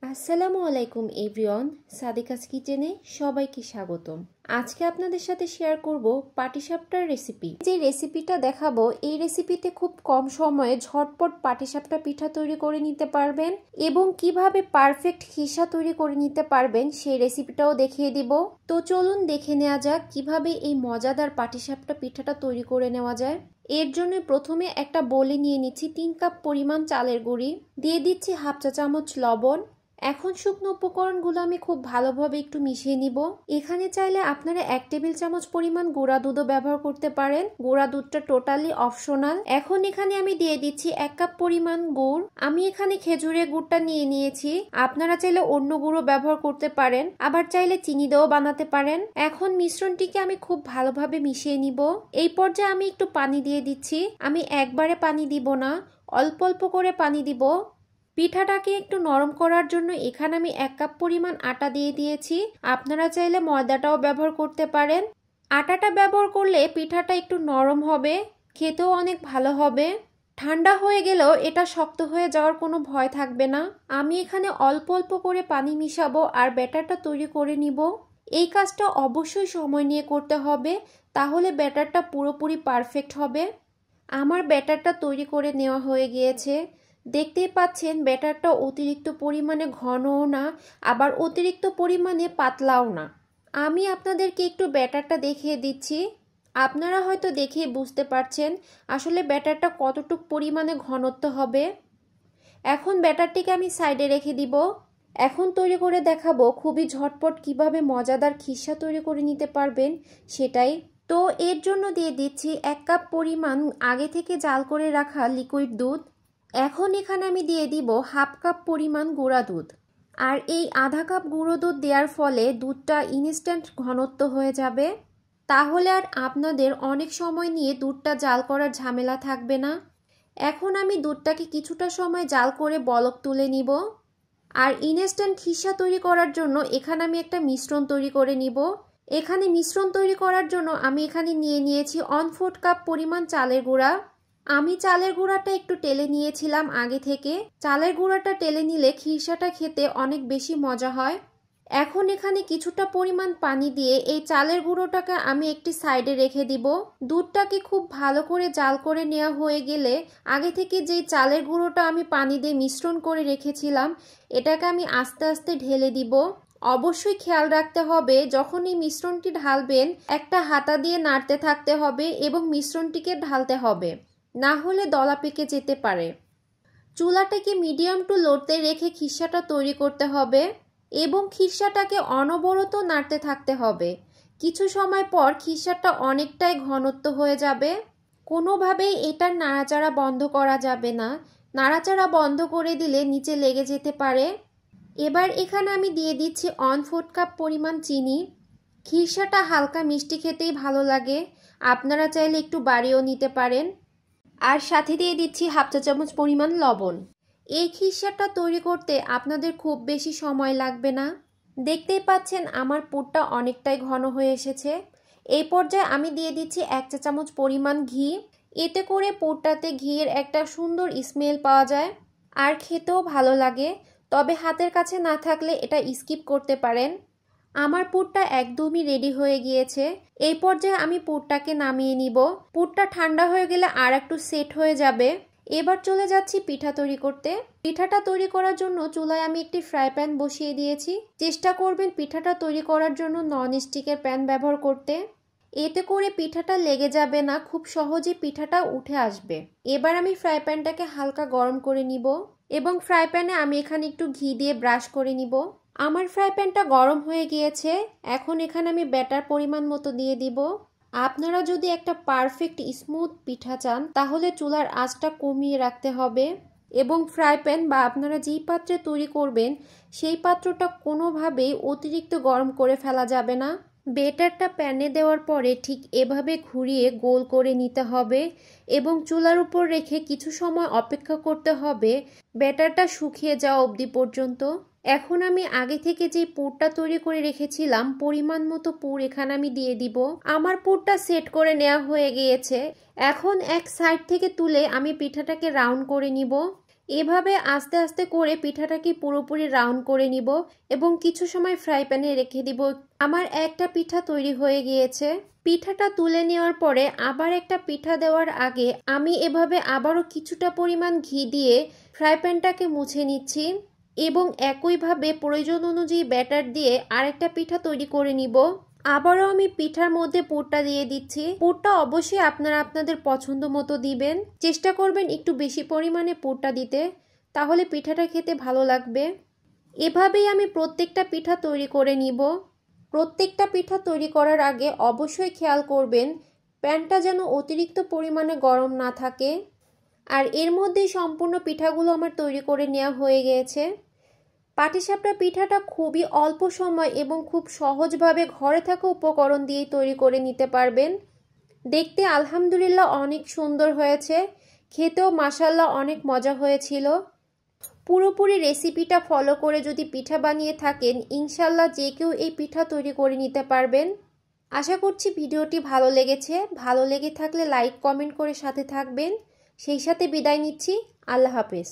আসসালামু আলাইকুম এভরিওয়ান, সাদিকাস কিচেনে সবাইকে স্বাগতম। আজকে আপনাদের সাথে শেয়ার করব পাটিসাপটার রেসিপি। যে রেসিপিটা দেখাবো এই রেসিপিতে খুব কম সময়ে ঝটপট পাটিসাপটা পিঠা তৈরি করে নিতে পারবেন এবং কিভাবে পারফেক্ট খিসা তৈরি করে নিতে পারবেন সেই রেসিপিটাও দেখিয়ে দিব। তো চলুন দেখে নেওয়া যাক কিভাবে এই মজাদার পাটিসাপটা পিঠাটা তৈরি করে নেওয়া যায়। এর জন্য প্রথমে একটা বোলে নিয়ে নিচ্ছি 3 কাপ পরিমাণ চালের গুঁড়ি, দিয়ে দিচ্ছি হাফ চা চামচ লবণ। এখন শুকনো উপকরণগুলো আমি খুব ভালোভাবে একটু মিশিয়ে নিব। এখানে চাইলে আপনারা 1 টেবিল চামচ পরিমাণ গুঁড়া দুধও ব্যবহার করতে পারেন। গুঁড়া দুধটা টোটালি অপশনাল। এখন এখানে আমি দিয়ে দিচ্ছি 1 কাপ পরিমাণ গুড়। আমি এখানে খেজুরের গুড়টা নিয়ে নিয়েছি, আপনারা চাইলে অন্য গুঁড়ো ব্যবহার করতে পারেন, আবার চাইলে চিনি দিয়েও বানাতে পারেন। এখন মিশ্রণটিকে আমি খুব ভালোভাবে মিশিয়ে নিব। এই পর্যায়ে আমি একটু পানি দিয়ে দিচ্ছি। আমি একবারে পানি দিব না, অল্প অল্প করে পানি দিব। পিঠাটাকে একটু নরম করার জন্য এখানে আমি 1 কাপ পরিমাণ আটা দিয়ে দিয়েছি, আপনারা চাইলে ময়দাটাও ব্যবহার করতে পারেন। আটাটা ব্যবহার করলে পিঠাটা একটু নরম হবে, খেতেও অনেক ভালো হবে। ঠান্ডা হয়ে গেলেও এটা শক্ত হয়ে যাওয়ার কোনো ভয় থাকবে না। আমি এখানে অল্প অল্প করে পানি মিশাবো আর ব্যাটারটা তৈরি করে নিব। এই কাজটা অবশ্যই সময় নিয়ে করতে হবে, তাহলে ব্যাটারটা পুরোপুরি পারফেক্ট হবে। আমার ব্যাটারটা তৈরি করে নেওয়া হয়ে গিয়েছে। দেখতেই পাচ্ছেন ব্যাটারটা অতিরিক্ত পরিমাণে ঘনও না, আবার অতিরিক্ত পরিমাণে পাতলাও না। আমি আপনাদেরকে একটু ব্যাটারটা দেখিয়ে দিচ্ছি, আপনারা হয়তো দেখে বুঝতে পারছেন আসলে ব্যাটারটা কতটুকু পরিমাণে ঘনত্ব হবে। এখন ব্যাটারটিকে আমি সাইডে রেখে দিব। এখন তৈরি করে দেখাবো খুবই ঝটপট কিভাবে মজাদার খিসা তৈরি করে নিতে পারবেন সেটাই। তো এর জন্য দিয়ে দিচ্ছি 1 কাপ পরিমাণ আগে থেকে জাল করে রাখা লিকুইড দুধ। এখন এখানে আমি দিয়ে দিব হাফ কাপ পরিমাণ গুঁড়া দুধ। আর এই আধা কাপ গুঁড়ো দুধ দেওয়ার ফলে দুধটা ইনস্ট্যান্ট ঘনত্ব হয়ে যাবে, তাহলে আর আপনাদের অনেক সময় নিয়ে দুধটা জাল করার ঝামেলা থাকবে না। এখন আমি দুধটাকে কিছুটা সময় জাল করে বলক তুলে নিব। আর ইনস্ট্যান্ট খিসা তৈরি করার জন্য এখানে আমি একটা মিশ্রণ তৈরি করে নিব। এখানে মিশ্রণ তৈরি করার জন্য আমি এখানে নিয়ে নিয়েছি 1/4 কাপ পরিমাণ চালের গুঁড়া। আমি চালের গুঁড়াটা একটু টেলে নিয়েছিলাম আগে থেকে। চালের গুঁড়াটা টেলে নিলে খিরসাটা খেতে অনেক বেশি মজা হয়। এখন এখানে কিছুটা পরিমাণ পানি দিয়ে এই চালের গুঁড়োটাকে আমি একটি সাইডে রেখে দিব। দুধটাকে খুব ভালো করে জাল করে নেওয়া হয়ে গেলে আগে থেকে যেই চালের গুঁড়োটা আমি পানি দিয়ে মিশ্রণ করে রেখেছিলাম এটাকে আমি আস্তে আস্তে ঢেলে দিব। অবশ্যই খেয়াল রাখতে হবে যখন এই মিশ্রণটি ঢালবেন একটা হাতা দিয়ে নাড়তে থাকতে হবে এবং মিশ্রণটিকে ঢালতে হবে, না হলে দলা পেকে যেতে পারে। চুলাটাকে মিডিয়াম টু লোতে রেখে খিসাটা তৈরি করতে হবে এবং খিসাটাকে অনবরত নাড়তে থাকতে হবে। কিছু সময় পর খিসাটা অনেকটাই ঘনত্ব হয়ে যাবে। কোনোভাবেই এটার নাড়াচাড়া বন্ধ করা যাবে না, নাড়াচাড়া বন্ধ করে দিলে নিচে লেগে যেতে পারে। এবার এখানে আমি দিয়ে দিচ্ছি 1/4 কাপ পরিমাণ চিনি। খিসাটা হালকা মিষ্টি খেতেই ভালো লাগে, আপনারা চাইলে একটু বাড়িয়েও নিতে পারেন। আর সাথে দিয়ে দিচ্ছি হাফ চা চামচ পরিমাণ লবণ। এই খিসাটা তৈরি করতে আপনাদের খুব বেশি সময় লাগবে না। দেখতেই পাচ্ছেন আমার পুরটা অনেকটাই ঘন হয়ে এসেছে। এই পর্যায়ে আমি দিয়ে দিচ্ছি 1 চা চামচ পরিমাণ ঘি। এতে করে পুরটাতে ঘিয়ের একটা সুন্দর স্মেল পাওয়া যায় আর খেতেও ভালো লাগে। তবে হাতের কাছে না থাকলে এটা স্কিপ করতে পারেন। আমার পুরটা একদমই রেডি হয়ে গিয়েছে। এই পর্যায়ে আমি পুরটাকে নামিয়ে নিব। পুরটা ঠান্ডা হয়ে গেলে আর একটু সেট হয়ে যাবে। এবার চলে যাচ্ছি পিঠা তৈরি করতে। পিঠাটা তৈরি করার জন্য চুলায় আমি একটি ফ্রাই প্যান বসিয়ে দিয়েছি। চেষ্টা করবেন পিঠাটা তৈরি করার জন্য নন স্টিকের প্যান ব্যবহার করতে, এতে করে পিঠাটা লেগে যাবে না, খুব সহজে পিঠাটা উঠে আসবে। এবার আমি ফ্রাই প্যানটাকে হালকা গরম করে নিব এবং ফ্রাই প্যানে আমি এখানে একটু ঘি দিয়ে ব্রাশ করে নিব। আমার ফ্রাই প্যানটা গরম হয়ে গিয়েছে। এখন এখানে আমি ব্যাটার পরিমাণ মতো দিয়ে দিব। আপনারা যদি একটা পারফেক্ট স্মুথ পিঠা চান তাহলে চুলার আঁচটা কমিয়ে রাখতে হবে এবং ফ্রাই প্যান বা আপনারা যেই পাত্রে তৈরি করবেন সেই পাত্রটা কোনোভাবেই অতিরিক্ত গরম করে ফেলা যাবে না। ব্যাটারটা প্যানে দেওয়ার পরে ঠিক এভাবে ঘুরিয়ে গোল করে নিতে হবে এবং চুলার উপর রেখে কিছু সময় অপেক্ষা করতে হবে ব্যাটারটা শুকিয়ে যাওয়া অবধি পর্যন্ত। এখন আমি আগে থেকে যে পুরটা তৈরি করে রেখেছিলাম পরিমাণ মতো পুর এখানে আমি দিয়ে দিব। আমার পুরটা সেট করে নেওয়া হয়ে গিয়েছে। এখন এক সাইড থেকে তুলে আমি পিঠাটাকে রাউন্ড করে নিব। এভাবে আস্তে আস্তে করে পিঠাটাকে পুরোপুরি রাউন্ড করে নিব এবং কিছু সময় ফ্রাই প্যানে রেখে দিব। আমার একটা পিঠা তৈরি হয়ে গিয়েছে। পিঠাটা তুলে নেওয়ার পরে আবার একটা পিঠা দেওয়ার আগে আমি এভাবে আবারও কিছুটা পরিমাণ ঘি দিয়ে ফ্রাই প্যানটাকে মুছে নিচ্ছি এবং একইভাবে প্রয়োজন অনুযায়ী ব্যাটার দিয়ে আরেকটা পিঠা তৈরি করে নিব। আবারও আমি পিঠার মধ্যে পুরটা দিয়ে দিচ্ছি। পুরটা অবশ্যই আপনারা আপনাদের পছন্দ মতো দিবেন। চেষ্টা করবেন একটু বেশি পরিমাণে পুরটা দিতে, তাহলে পিঠাটা খেতে ভালো লাগবে। এভাবেই আমি প্রত্যেকটা পিঠা তৈরি করে নিব। প্রত্যেকটা পিঠা তৈরি করার আগে অবশ্যই খেয়াল করবেন প্যানটা যেন অতিরিক্ত পরিমাণে গরম না থাকে। আর এর মধ্যেই সম্পূর্ণ পিঠাগুলো আমার তৈরি করে নেওয়া হয়ে গিয়েছে। পাটিসাপটা পিঠাটা খুবই অল্প সময় এবং খুব সহজভাবে ঘরে থাকা উপকরণ দিয়েই তৈরি করে নিতে পারবেন। দেখতে আলহামদুলিল্লাহ অনেক সুন্দর হয়েছে, খেতেও মাশাআল্লাহ অনেক মজা হয়েছিল। পুরোপুরি রেসিপিটা ফলো করে যদি পিঠা বানিয়ে থাকেন ইনশাল্লাহ যে কেউ এই পিঠা তৈরি করে নিতে পারবেন। আশা করছি ভিডিওটি ভালো লেগেছে। ভালো লেগে থাকলে লাইক কমেন্ট করে সাথে থাকবেন। সেই সাথে বিদায় নিচ্ছি। আল্লাহ হাফেজ।